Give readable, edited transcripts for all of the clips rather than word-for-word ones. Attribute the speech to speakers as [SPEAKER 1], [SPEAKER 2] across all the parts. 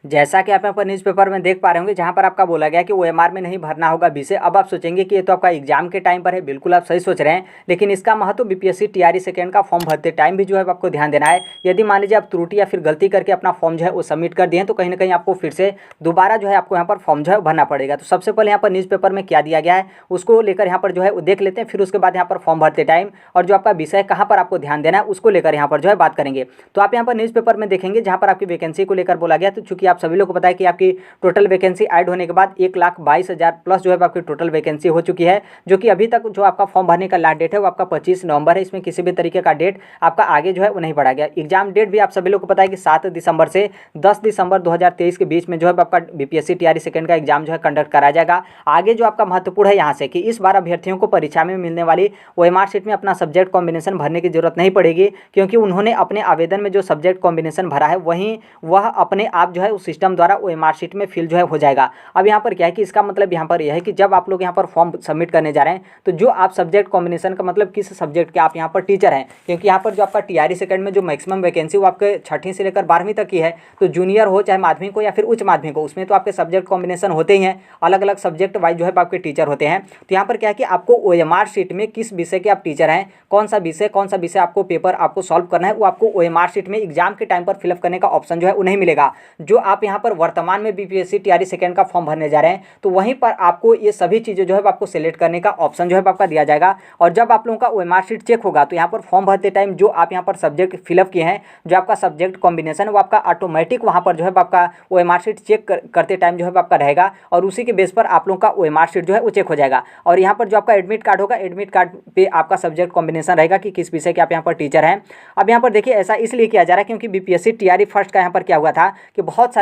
[SPEAKER 1] जैसा कि आप यहाँ पर न्यूज़पेपर में देख पा रहे होंगे, जहाँ पर आपका बोला गया कि ओएमआर में नहीं भरना होगा विषय। अब आप सोचेंगे कि ये तो आपका एग्जाम के टाइम पर है, बिल्कुल आप सही सोच रहे हैं, लेकिन इसका महत्व बीपीएससी टीआरई सेकंड का फॉर्म भरते टाइम भी जो है आपको ध्यान देना है। यदि मान लीजिए आप त्रुटि या फिर गलती करके अपना फॉर्म जो है वो सबमिट कर दिए हैं, तो कहीं ना कहीं आपको फिर से दोबारा जो है आपको यहाँ पर फॉर्म जो है भरना पड़ेगा। तो सबसे पहले यहाँ पर न्यूज़पेपर में क्या दिया गया है उसको लेकर यहाँ पर जो है वो देख लेते हैं, फिर उसके बाद यहाँ पर फॉर्म भरते टाइम और जो आपका विषय कहाँ पर आपको ध्यान देना है उसको लेकर यहाँ पर जो है बात करेंगे। तो आप यहाँ पर न्यूज़पेपर में देखेंगे जहाँ पर आपकी वैकेंसी को लेकर बोला गया, तो चूंकि आप सभी लोग को पता है कि आपकी टोटल वैकेंसी ऐड होने के बाद 1,22,000 प्लस जो है आपकी टोटल वैकेंसी हो चुकी है, जो कि अभी तक जो आपका फॉर्म भरने का लास्ट डेट है वो आपका 25 नवंबर है। इसमें किसी भी तरीके का डेट आपका आगे जो है वो नहीं बढ़ा गया। एग्जाम डेट भी आप सभी लोग को पता है कि 7 दिसंबर से 10 दिसंबर 2023 के बीच में जो है आपका बीपीएससी टीआरई सेकंड का एग्जाम जो है कंडक्ट कराया जाएगा। आगे जो आपका महत्वपूर्ण है यहाँ से कि इस बार अभ्यर्थियों को परीक्षा में मिलने वाली ओएमआर शीट में अपना सब्जेक्ट कॉम्बिनेशन भरने की जरूरत नहीं पड़ेगी, क्योंकि उन्होंने अपने आवेदन में जो सब्जेक्ट कॉम्बिनेशन भरा है वहीं वह अपने आप जो है उस सिस्टम द्वारा ओएमआर शीट में फिल जो है हो जाएगा। अब यहाँ पर क्या है कि इसका मतलब यहाँ पर यह है कि जब आप लोग यहाँ पर फॉर्म सबमिट करने जा रहे हैं तो जो आप सब्जेक्ट कॉम्बिनेशन का मतलब किस सब्जेक्ट के आप यहाँ पर टीचर हैं, क्योंकि यहाँ पर जो आपका टीआरई सेकंड में जो मैक्सिमम वैकेंसी वो आपके 6वीं से लेकर 12वीं तक की है, तो जूनियर हो चाहे माध्यमिक हो या फिर उच्च माध्यमिक हो, उसमें तो आपके सब्जेक्ट कॉम्बिनेशन होते ही हैं, अलग अलग सब्जेक्ट वाइज जो है आपके टीचर होते हैं। तो यहाँ पर क्या है कि आपको ओएमआर शीट में किस विषय के आप टीचर हैं, कौन सा विषय आपको पेपर आपको सॉल्व करना है, वो आपको ओएमआर शीट में एग्जाम के टाइम पर फिलअप करने का ऑप्शन जो है वो नहीं मिलेगा। जो आप यहाँ पर वर्तमान में बीपीएससी टीआरई सेकंड का फॉर्म भरने जा रहे हैं तो वहीं पर आपको ये सभी चीज़ें जो है आपको सेलेक्ट करने का ऑप्शन जो है आपका दिया जाएगा। और जब आप लोगों का ओएमआर शीट चेक होगा तो यहाँ पर फॉर्म भरते टाइम जो आप यहाँ पर सब्जेक्ट फिलअप किए हैं, जो आपका सब्जेक्ट कॉम्बिनेशन है वो आपका ऑटोमेटिक वहाँ पर जो है आपका ओएमआर शीट चेक करते टाइम जो है आपका रहेगा, और उसी के बेस पर आप लोगों का ओएमआर शीट जो है वो चेक हो जाएगा। और यहाँ पर जो आपका एडमिट कार्ड होगा, एडमिट कार्ड पे आपका सब्जेक्ट कॉम्बिनेशन रहेगा कि किस विषय के आप यहाँ पर टीचर हैं। अब यहाँ पर देखिए ऐसा इसलिए किया जा रहा है क्योंकि बीपीएससी टीआरई फर्स्ट का यहाँ पर क्या हुआ था कि बहुत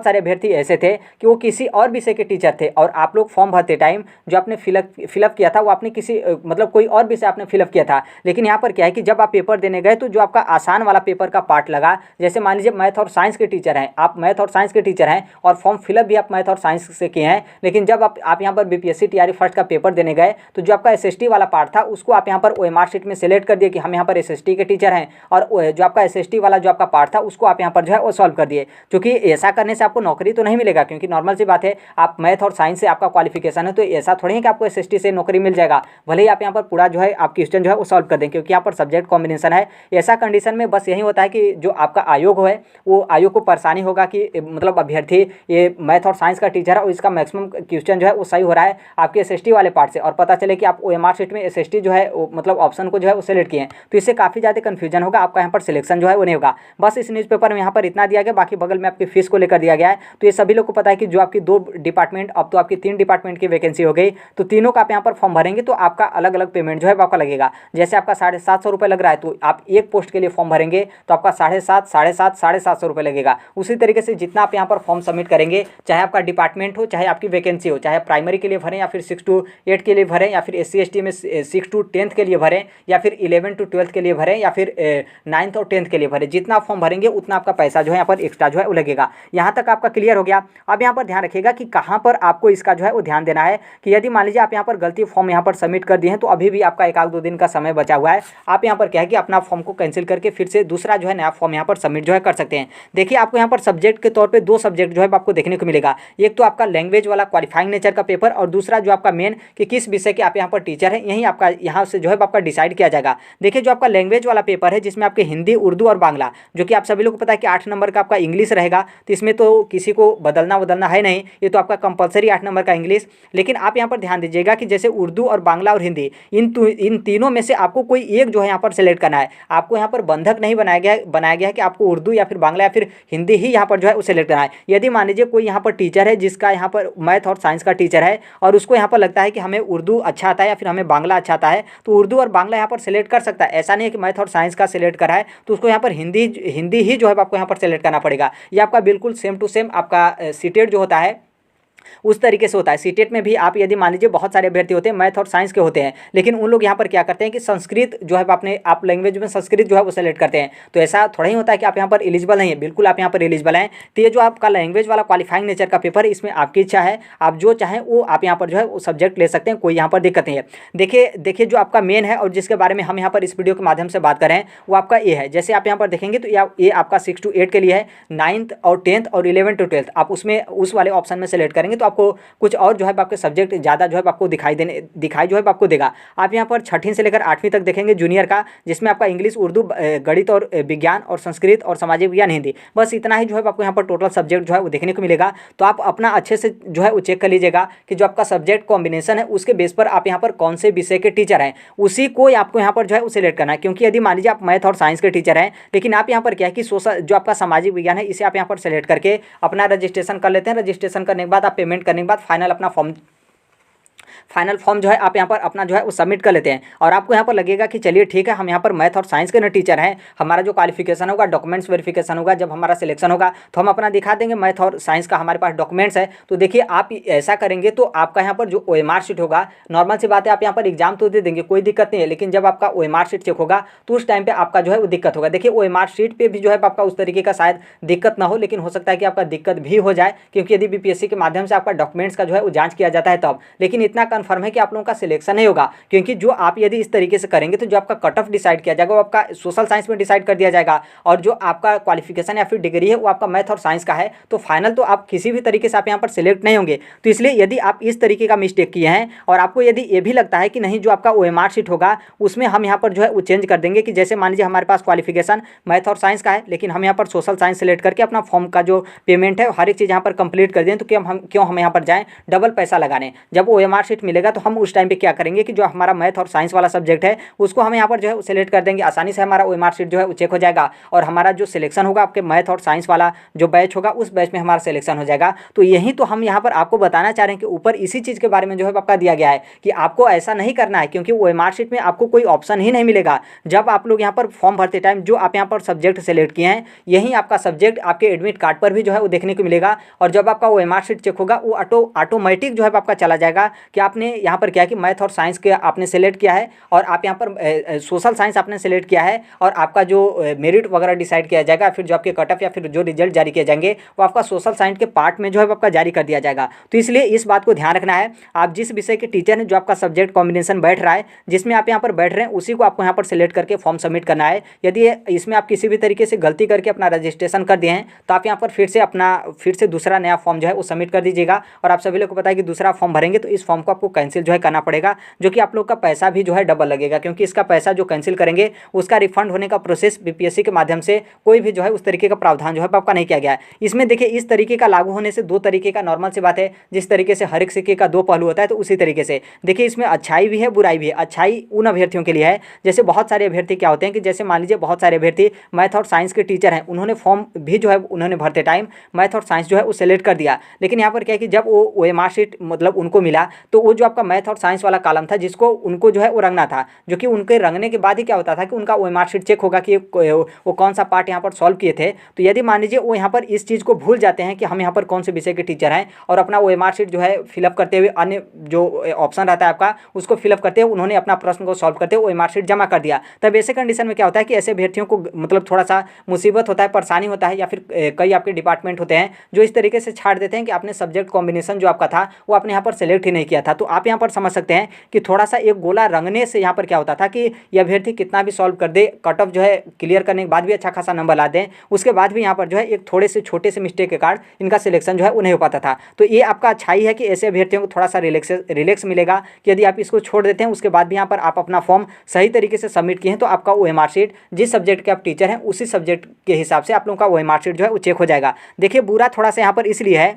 [SPEAKER 1] सारे अभ्यर्थी ऐसे थे कि वो किसी और विषय के टीचर थे, और आप लोग फॉर्म भरते टाइम जो आपने फिलअप किया था वो आपने किसी मतलब कोई और विषय आपने फिलअप किया था। लेकिन यहाँ पर क्या है कि जब आप पेपर देने गए तो जो आपका आसान वाला पेपर का पार्ट लगा, जैसे मान लीजिए मैथ और साइंस के टीचर हैं, आप मैथ और साइंस के टीचर हैं और फॉर्म फिलअप भी आप मैथ और साइंस से किए हैं, लेकिन जब आप यहाँ पर बीपीएससी टीआरई फर्स्ट का पेपर देने गए तो जो आपका एसएसटी वाला पार्ट था उसको आप यहाँ पर ओएमआर शीट में सेलेक्ट कर दिए कि हम यहाँ पर एसएसटी के टीचर हैं, और जो आपका एसएसटी वाला जो आपका पार्ट था उसको आप यहाँ पर जो है वो सॉल्व कर दिए। क्योंकि ऐसा करने से आपको नौकरी तो नहीं मिलेगा, क्योंकि नॉर्मल सी बात है आप मैथ और साइंस से आपका क्वालिफिकेशन है, तो ऐसा थोड़ी है कि आपको एसएसटी से नौकरी मिल जाएगा। भले ही आप यहाँ पर पूरा जो है आप क्वेश्चन जो है वो सॉल्व कर दें, क्योंकि यहाँ पर सब्जेक्ट कॉम्बिनेशन है। ऐसा कंडीशन में बस यही होता है कि जो आपका आयोग है वो आयोग को परेशानी होगा कि मतलब अभ्यर्थी ये मैथ और साइंस का टीचर है और इसका मैक्सिमम क्वेश्चन जो है वो सही हो रहा है आपके एसएसटी वाले पार्ट से, और पता चले कि आप ओएमआर शीट में एसएसटी जो है मतलब ऑप्शन को जो है वो सेलेक्ट किए हैं, तो इससे काफ़ी ज़्यादा कन्फ्यूजन होगा, आपका यहाँ पर सिलेक्शन जो है वो नहीं होगा। बस इस न्यूज़पेपर में यहाँ पर इतना दिया गया, बाकी बगल में आपकी फीस को लेकर दिया गया है। तो ये सभी लोग को पता है कि जो आपकी 2 डिपार्टमेंट, अब तो आपकी 3 डिपार्टमेंट की वैकेंसी हो गई, तो तीनों का आप यहाँ पर फॉर्म भरेंगे तो आपका अलग अलग पेमेंट जो है आपका लगेगा। जैसे आपका 750 रुपये लग रहा है, तो आप एक पोस्ट के लिए फॉर्म भरेंगे तो आपका 750 रुपये लगेगा। उसी तरीके से जितना आप यहाँ पर फॉर्म सबमिट करेंगे, चाहे आपका डिपार्टमेंट हो चाहे आपकी वैकेंसी हो, चाहे प्राइमरी के लिए भरें या फिर 6 to 8 के लिए भरें, या फिर SC/ST में 6 to 10 के लिए भरें, या फिर 11 to 12 के लिए भरें, या फिर 9th और 10th के लिए भरें, जितना फॉर्म भरेंगे उतना आपका पैसा जो है यहाँ पर एक्स्ट्रा जो है वो लगेगा। यहाँ तक आपका क्लियर हो गया। अब यहाँ पर ध्यान रखिएगा कि कहाँ पर आपको इसका जो है वो ध्यान देना है कि यदि मान लीजिए आप यहाँ पर गलती फॉर्म यहाँ पर सबमिट कर दिए हैं तो अभी भी आपका 1-2 दिन का समय बचा हुआ है। आप यहाँ पर क्या है कि अपना फॉर्म को कैंसिल करके फिर से दूसरा जो है नया फॉर्म यहाँ पर सबमिट जो है कर सकते हैं। देखिए आपको यहाँ पर सब्जेक्ट के तौर पर 2 सब्जेक्ट जो है आपको देखने को मिलेगा, एक तो आपका लैंग्वेज वाला क्वालिफाइंग नेचर का पेपर, और दूसरा जो आपका मेन कि किस विषय के आप यहाँ पर टीचर हैं, यही आपका यहाँ से जो है आपका डिसाइड किया जाएगा। देखिए जो आपका लैंग्वेज वाला पेपर है जिसमें आपके हिंदी, उर्दू और बांग्ला, जो कि आप सभी लोग को पता है कि 8 नंबर का आपका इंग्लिश रहेगा, तो इसमें तो किसी को बदलना है नहीं, ये तो आपका कंपलसरी 8 नंबर का इंग्लिश। लेकिन आप यहाँ पर ध्यान दीजिएगा कि जैसे उर्दू और बांग्ला और हिंदी, इन तीनों में से आपको कोई एक जो है यहाँ पर सेलेक्ट करना है। आपको यहाँ पर बंधक नहीं बनाया गया है कि आपको उर्दू या फिर बांग्ला या फिर हिंदी ही यहाँ पर जो है वो सेलेक्ट करना है। यदि मान लीजिए कोई यहाँ पर टीचर है जिसका यहाँ पर मैथ और साइंस का टीचर है और उसको यहाँ पर लगता है कि हमें उर्दू अच्छा आता है या फिर हमें बांग्ला अच्छा आता है, तो उर्दू और बांग्ला यहाँ पर सेलेक्ट कर सकता है। ऐसा नहीं है कि मैथ और साइंस का सेलेक्ट करा है तो उसको यहाँ पर हिंदी ही जो है आपको यहाँ पर सेलेक्ट करना पड़ेगा। ये आपका बिल्कुल सेम टू सेम आपका सीटेट जो होता है उस तरीके से होता है। सीटेट में भी आप यदि मान लीजिए बहुत सारे अभ्यर्थी होते हैं मैथ और साइंस के होते हैं, लेकिन उन लोग यहाँ पर क्या करते हैं कि संस्कृत जो है अपने आप लैंग्वेज में संस्कृत जो है वो सेलेक्ट करते हैं। तो ऐसा थोड़ा ही होता है कि आप यहाँ पर एलिजिबल नहीं है, बिल्कुल आप यहाँ पर एलिजिबल हैं। तो ये जो आपका लैंग्वेज वाला क्वालिफाइंग नेचर का पेपर है, इसमें आपकी इच्छा है, आप जो चाहें वो आप यहाँ पर जो है वो सब्जेक्ट ले सकते हैं, कोई यहाँ पर दिक्कत नहीं है। देखिए जो आपका मेन है और जिसके बारे में हम यहाँ पर इस वीडियो के माध्यम से बात कर रहे हैं वो आपका ये है। जैसे आप यहाँ पर देखेंगे तो ये आपका 6 to 8 के लिए है, 9th और 10th और 11 to 12th आप उसमें उस वाले ऑप्शन में सेलेक्ट करेंगे तो आपको कुछ और जो है आपके सब्जेक्ट ज़्यादा जो है आपको दिखाई जो है आपको देगा। आप यहाँ पर 6वीं से लेकर 8वीं तक देखेंगे जूनियर का, जिसमें आपका इंग्लिश, उर्दू, गणित और विज्ञान और संस्कृत और सामाजिक विज्ञान, हिंदी, बस इतना ही जो है आपको यहाँ पर टोटल सब्जेक्ट जो है वो देखने को मिलेगा। तो आप अपना अच्छे से जो है वो चेक कर लीजिएगा कि जो आपका सब्जेक्ट कॉम्बिनेशन है उसके बेस पर आप यहाँ पर कौन से विषय के टीचर हैं उसी को आपको यहाँ पर जो है वो सिलेक्ट करना है। क्योंकि यदि मान लीजिए आप मैथ और साइंस के टीचर हैं, लेकिन आप यहाँ पर क्या है कि सोशल जो आपका सामाजिक विज्ञान है इसे आप यहाँ पर सेलेक्ट करके अपना रजिस्ट्रेशन कर लेते हैं। रजिस्ट्रेशन करने के बाद आप पेमेंट करने के बाद फाइनल फॉर्म जो है आप यहाँ पर अपना जो है वो सबमिट कर लेते हैं। और आपको यहाँ पर लगेगा कि चलिए ठीक है, हम यहाँ पर मैथ और साइंस के ना टीचर हैं, हमारा जो क्वालिफिकेशन होगा, डॉक्यूमेंट्स वेरिफिकेशन होगा, जब हमारा सिलेक्शन होगा तो हम अपना दिखा देंगे मैथ और साइंस का हमारे पास डॉक्यूमेंट्स है। तो देखिए आप ऐसा करेंगे तो आपका यहाँ पर जो OMR शीट होगा, नॉर्मल सी बात है आप यहाँ पर एग्जाम तो दे देंगे, कोई दिक्कत नहीं है, लेकिन जब आपका OMR शीट चेक होगा तो उस टाइम पर आपका जो है वो दिक्कत होगा। देखिए OMR शीट पर भी जो है आपका उस तरीके का शायद दिक्कत ना हो, लेकिन हो सकता है कि आपका दिक्कत भी हो जाए, क्योंकि यदि BPSC के माध्यम से आपका डॉक्यूमेंट्स का जो है वो जाँच किया जाता है तब। लेकिन इतना कन्फर्म है कि आप लोगों का सिलेक्शन नहीं होगा, क्योंकि जो आप यदि इस तरीके से करेंगे तो जो आपका कट ऑफ डिसाइड किया जाएगा वो आपका सोशल साइंस में डिसाइड कर दिया जाएगा, और जो आपका क्वालिफिकेशन या फिर डिग्री है वो आपका मैथ और साइंस का है। तो फाइनल तो आप किसी भी तरीके से आप यहाँ पर सिलेक्ट नहीं होंगे। तो इसलिए यदि आप इस तरीके का मिस्टेक किए हैं और आपको यदि ये भी लगता है कि नहीं जो आपका OMR शीट होगा उसमें हम यहाँ पर जो है वो चेंज कर देंगे, कि जैसे मान लीजिए हमारे पास क्वालिफिकेशन मैथ और साइंस का है, लेकिन हम यहाँ पर सोशल साइंस सेलेक्ट करके अपना फॉर्म का जो पेमेंट है हर एक चीज़ यहाँ पर कंप्लीट कर दें, तो क्यों हम यहाँ पर जाएँ डबल पैसा लगाने। जब OMR शीट मिलेगा तो हम उस टाइम पर क्या करेंगे कि जो हमारा मैथ और साइंस वाला सब्जेक्ट है उसको हम यहाँ पर जो है सिलेक्ट कर देंगे, आसानी से हमारा OMR शीट जो है वो चेक हो जाएगा और हमारा जो सिलेक्शन होगा आपके मैथ और साइंस वाला जो बैच होगा उस बैच में हमारा सिलेक्शन हो जाएगा। तो यही तो हम यहाँ पर आपको बताना चाह रहे हैं कि ऊपर इसी चीज़ के बारे में जो है आपका दिया गया है कि आपको ऐसा नहीं करना है, क्योंकि OMR शीट में आपको कोई ऑप्शन ही नहीं मिलेगा। जब आप लोग यहाँ पर फॉर्म भरते टाइम जो आप यहाँ पर सब्जेक्ट सेलेक्ट किए हैं यही आपका सब्जेक्ट आपके एडमिट कार्ड पर भी जो है वो देखने को मिलेगा, और जब आपका OMR शीट चेक होगा वो ऑटोमेटिक जो है आपका चला जाएगा कि आपने यहाँ पर क्या कि मैथ और साइंस के आपने सेलेक्ट किया है और आप यहाँ पर सोशल साइंस आपने सेलेक्ट किया है, और आपका जो मेरिट वगैरह डिसाइड किया जाएगा, फिर जो आपके कट ऑफ या फिर जो रिजल्ट जारी किए जाएंगे वो आपका सोशल साइंस के पार्ट में जो है आपका जारी कर दिया जाएगा। तो इसलिए इस बात को ध्यान रखना है, आप जिस विषय के टीचर हैं जो आपका सब्जेक्ट कॉम्बिनेशन बैठ रहा है जिसमें आप यहाँ पर बैठ रहे हैं उसी को आपको यहाँ पर सेलेक्ट करके फॉर्म सबमिट करना है। यदि इसमें आप किसी भी तरीके से गलती करके अपना रजिस्ट्रेशन कर दिए हैं तो आप यहाँ पर फिर से दूसरा नया फॉर्म जो है वो सबमिट कर दीजिएगा। और आप सभी लोग को पता है कि दूसरा फॉर्म भरेंगे तो इस फॉर्म को आपको कैंसिल जो है करना पड़ेगा, जो कि आप लोग का पैसा भी जो है डबल लगेगा, क्योंकि इसका पैसा जो कैंसिल करेंगे उसका रिफंड होने का प्रोसेस BPSC के माध्यम से कोई भी जो है उस तरीके का प्रावधान जो है आपका नहीं किया गया है। इसमें देखिए इस तरीके का लागू होने से दो तरीके का नॉर्मल सी बात है, जिस तरीके से हर एक सिक्के का दो पहलू होता है तो उसी तरीके से देखिए इसमें अच्छाई भी है बुराई भी है। अच्छाई उन अभ्यर्थियों के लिए है, जैसे बहुत सारे अभ्यर्थी क्या होते हैं कि जैसे मान लीजिए बहुत सारे अभ्यर्थी मैथ और साइंस के टीचर हैं, उन्होंने फॉर्म भी जो है उन्होंने भरते टाइम मैथ और साइंस जो है वो सेलेक्ट कर दिया, लेकिन यहाँ पर क्या है कि जब वो OMR शीट मतलब उनको मिला तो वो जो आपका मैथ और साइंस वाला कॉलम था जिसको उनको जो है वो रंगना था, जो कि उनके रंगने के बाद ही क्या होता था कि उनका OMR शीट चेक होगा कि वो कौन सा पार्ट यहाँ पर सॉल्व किए थे। तो यदि मान लीजिए वो यहाँ पर इस चीज़ को भूल जाते हैं कि हम यहाँ पर कौन से विषय के टीचर हैं और अपना OMR शीट जो है फिलअप करते हुए अन्य जो ऑप्शन रहता है आपका उसको फिलअप करते हुए उन्होंने अपना प्रश्न को सॉल्व करते हुए OMR शीट जमा कर दिया, तब ऐसे कंडीशन में क्या होता है कि ऐसे अभ्यर्थियों को मतलब थोड़ा सा मुसीबत होता है, परेशानी होता है, या फिर कई आपके डिपार्टमेंट होते हैं जो इस तरीके से छाड़ देते हैं कि आपने सब्जेक्ट कॉम्बिनेशन जो आपका था वो आपने यहाँ पर सेलेक्ट ही नहीं किया था। तो आप यहाँ पर समझ सकते हैं कि थोड़ा सा एक गोला रंगने से यहाँ पर क्या होता था कि ये अभ्यर्थी कितना भी सॉल्व कर दे, कट ऑफ जो है क्लियर करने के बाद भी अच्छा खासा नंबर ला दें, उसके बाद भी यहाँ पर जो है एक थोड़े से छोटे से मिस्टेक के कारण इनका सिलेक्शन जो है वो नहीं हो पाता था। तो ये आपका अच्छाई है कि ऐसे अभ्यर्थियों को थोड़ा सा रिलैक्स मिलेगा कि यदि आप इसको छोड़ देते हैं उसके बाद भी यहाँ पर आप अपना फॉर्म सही तरीके से सबमिट किए हैं तो आपका OMR शीट जिस सब्जेक्ट के आप टीचर हैं उसी सब्जेक्ट के हिसाब से आप लोगों का OMR शीट जो है वो चेक हो जाएगा। देखिए बुरा थोड़ा सा यहाँ पर इसलिए है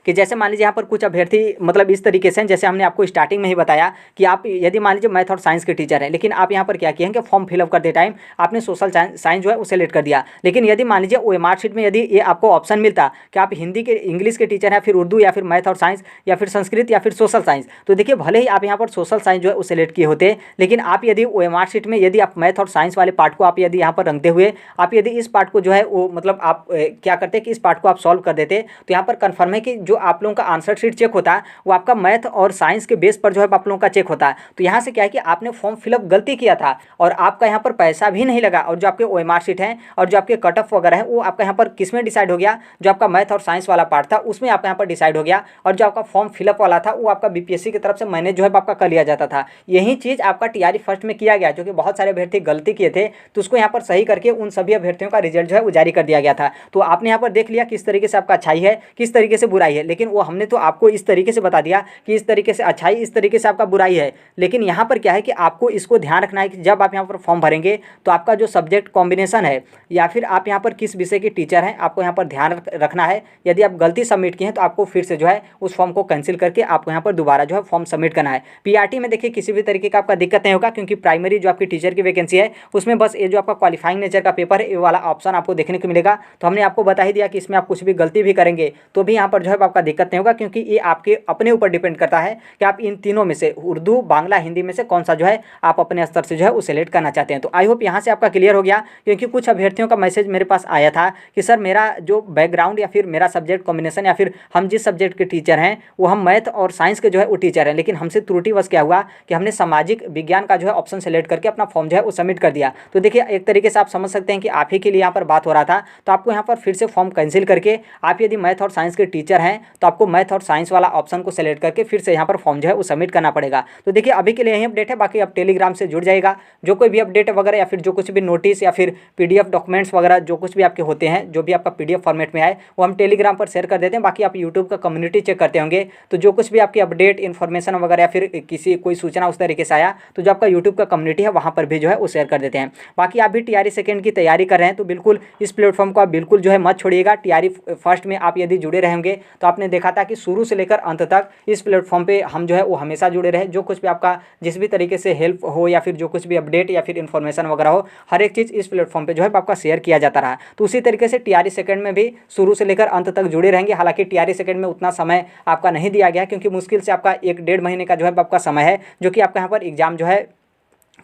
[SPEAKER 1] कि जैसे मान लीजिए यहाँ पर कुछ अभ्यर्थी मतलब इस तरीके से, जैसे हमने आपको स्टार्टिंग में ही बताया कि आप यदि मान लीजिए मैथ और साइंस के टीचर हैं, लेकिन आप यहाँ पर क्या किए हैं कि फॉर्म फिलअप करते टाइम आपने सोशल साइंस जो है वो सेलेक्ट कर दिया, लेकिन यदि मान लीजिए OMR शीट में यदि ये आपको ऑप्शन मिलता कि आप हिंदी के इंग्लिश के टीचर हैं, फिर उर्दू या फिर मैथ और साइंस या फिर संस्कृत या फिर सोशल साइंस, तो देखिए भले ही आप यहाँ पर सोशल साइंस जो है वो सेलेक्ट किए होते, लेकिन आप यदि OMR शीट में यदि आप मैथ और साइंस वाले पार्ट को आप यदि यहाँ पर रंगते हुए आप यदि इस पार्ट को जो है वो मतलब आप क्या करते कि इस पार्ट को आप सॉल्व कर देते, तो यहाँ पर कन्फर्म है कि जो जो आप लोगों का आंसर शीट चेक होता है वो आपका मैथ और साइंस के बेस पर जो है आप लोगों का चेक होता है। तो यहाँ से क्या है कि आपने फॉर्म फिलअप गलती किया था और आपका यहाँ पर पैसा भी नहीं लगा, और जो आपके OMR शीट है और जो आपके कट ऑफ वगैरह है वो आपका यहाँ पर किस में डिसाइड हो गया, जो आपका मैथ और साइंस वाला पार्ट था उसमें आपका यहाँ पर डिसाइड हो गया, और जो आपका फॉर्म फिलअप वाला था वो आपका BPSC की तरफ से मैनेज जो है आपका कर लिया जाता था। यही चीज़ आपका TRE फर्स्ट में किया गया, जो कि बहुत सारे अभ्यर्थी गलती किए थे, तो उसको यहाँ पर सही करके उन सभी अभ्यर्थियों का रिजल्ट जो है वो जारी कर दिया गया था। तो आपने यहाँ पर देख लिया किस तरीके से आपका अच्छाई है, किस तरीके से बुराई है, लेकिन वो हमने तो आपको इस तरीके से बता दिया कि इस तरीके से अच्छाई, इस तरीके से आपका बुराई है। लेकिन यहाँ पर क्या है कि आपको इसको ध्यान रखना है कि जब आप यहाँ पर फॉर्म भरेंगे तो आपका जो सब्जेक्ट कॉम्बिनेशन है या फिर आप यहाँ पर किस विषय के टीचर हैं, आपको यहाँ पर ध्यान रखना है। यदि आप गलती सबमिट किए हैं तो आपको फिर से जो है उस फॉर्म को कैंसिल करके आपको यहाँ पर दोबारा जो है फॉर्म सबमिट करना है। PRT में देखिए किसी भी तरीके का आपका दिक्कत नहीं होगा, क्योंकि प्राइमरी जो आपकी टीचर की वैकेंसी है उसमें बस ये जो आपका क्वालिफाइंग नेचर का पेपर है ये वाला ऑप्शन आपको देखने को मिलेगा। तो हमने आपको बता ही दिया कि इसमें आप कुछ भी गलती भी करेंगे तो भी यहाँ पर जो है आपका दिक्कत नहीं होगा, क्योंकि ये आपके अपने ऊपर डिपेंड करता है कि आप इन तीनों में से उर्दू, बांग्ला, हिंदी में से कौन सा जो है आप अपने स्तर से जो है वो सिलेक्ट करना चाहते हैं। तो आई होप यहाँ से आपका क्लियर हो गया, क्योंकि कुछ अभ्यर्थियों का मैसेज मेरे पास आया था कि सर मेरा जो बैकग्राउंड या फिर मेरा सब्जेक्ट कॉम्बिनेशन या फिर हम जिस सब्जेक्ट के टीचर हैं वो हम मैथ और साइंस के जो है वो टीचर हैं, लेकिन हमसे त्रुटिवश क्या हुआ कि हमने सामाजिक विज्ञान का जो है ऑप्शन सेलेक्ट करके अपना फॉर्म जो है वो सबमिट कर दिया। तो देखिए एक तरीके से आप समझ सकते हैं कि आप ही के लिए यहाँ पर बात हो रहा था। तो आपको यहाँ पर फिर से फॉर्म कैंसिल करके आप यदि मैथ और साइंस के टीचर हैं तो आपको मैथ और साइंस वाला ऑप्शन को सेलेक्ट करके फिर से यहाँ पर फॉर्म जो है वो सबमिट करना पड़ेगा। तो देखिए अभी के लिए यही अपडेट है, बाकी आप टेलीग्राम से जुड़ जाएगा। जो कोई भी अपडेट वगैरह या फिर जो कुछ भी नोटिस या फिर PDF डॉक्यूमेंट्स वगैरह जो कुछ भी आपके होते हैं, जो भी आपका PDF फॉर्मेट में आए वो हम टेलीग्राम पर शेयर कर देते हैं। बाकी आप यूट्यूब का कम्युनिटी चेक करते होंगे तो जो कुछ भी आपकी अपडेट इन्फॉर्मेशन वगैरह या फिर किसी कोई सूचना उस तरीके से आया तो जो आपका यूट्यूब का कम्युनिटी है वहाँ पर भी जो है वो शेयर कर देते हैं। बाकी आप भी TRE सेकेंड की तैयारी कर रहे हैं तो बिल्कुल इस प्लेटफॉर्म को आप बिल्कुल जो है मत छोड़िएगा। TRE फर्स्ट में आप यदि जुड़े रहेंगे तो आपने देखा था कि शुरू से लेकर अंत तक इस प्लेटफॉर्म पे हम जो है वो हमेशा जुड़े रहे। जो कुछ भी आपका जिस भी तरीके से हेल्प हो या फिर जो कुछ भी अपडेट या फिर इन्फॉर्मेशन वगैरह हो, हर एक चीज़ इस प्लेटफॉर्म पे जो है आपका शेयर किया जाता रहा। तो उसी तरीके से TRE सेकेंड में भी शुरू से लेकर अंत तक जुड़े रहेंगे। हालांकि TRE सेकेंड में उतना समय आपका नहीं दिया गया, क्योंकि मुश्किल से आपका 1-1.5 महीने का जो है आपका समय है, जो कि आपका यहाँ पर एग्जाम जो है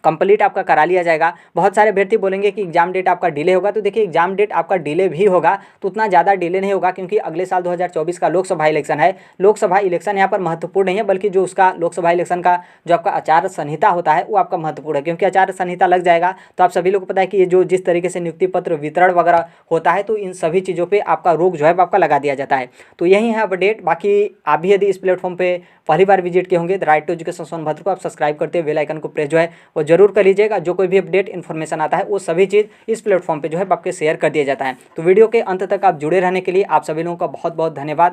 [SPEAKER 1] कंप्लीट आपका करा लिया जाएगा। बहुत सारे अभ्यर्थी बोलेंगे कि एग्जाम डेट आपका डिले होगा, तो देखिए एग्जाम डेट आपका डिले भी होगा तो उतना ज़्यादा डिले नहीं होगा, क्योंकि अगले साल 2024 का लोकसभा इलेक्शन है। लोकसभा इलेक्शन यहाँ पर महत्वपूर्ण नहीं है, बल्कि जो उसका लोकसभा इलेक्शन का जो आपका आचार संहिता होता है वो आपका महत्वपूर्ण है, क्योंकि आचार संहिता लग जाएगा तो आप सभी लोग को पता है कि ये जो जिस तरीके से नियुक्ति पत्र वितरण वगैरह होता है तो इन सभी चीज़ों पर आपका रोक जो है आपका लगा दिया जाता है। तो यही है अपडेट। बाकी आप भी यदि इस प्लेटफॉर्म पर पहली बार विजिट किए होंगे तो राइट टू एजुकेशन सोनभद्र को आप सब्सक्राइब करते हुए बेल आइकन को प्रेस जो है वो जरूर कर लीजिएगा। जो कोई भी अपडेट इन्फॉर्मेशन आता है वो सभी चीज़ इस प्लेटफॉर्म पे जो है आपके शेयर कर दिया जाता है। तो वीडियो के अंत तक आप जुड़े रहने के लिए आप सभी लोगों का बहुत बहुत धन्यवाद।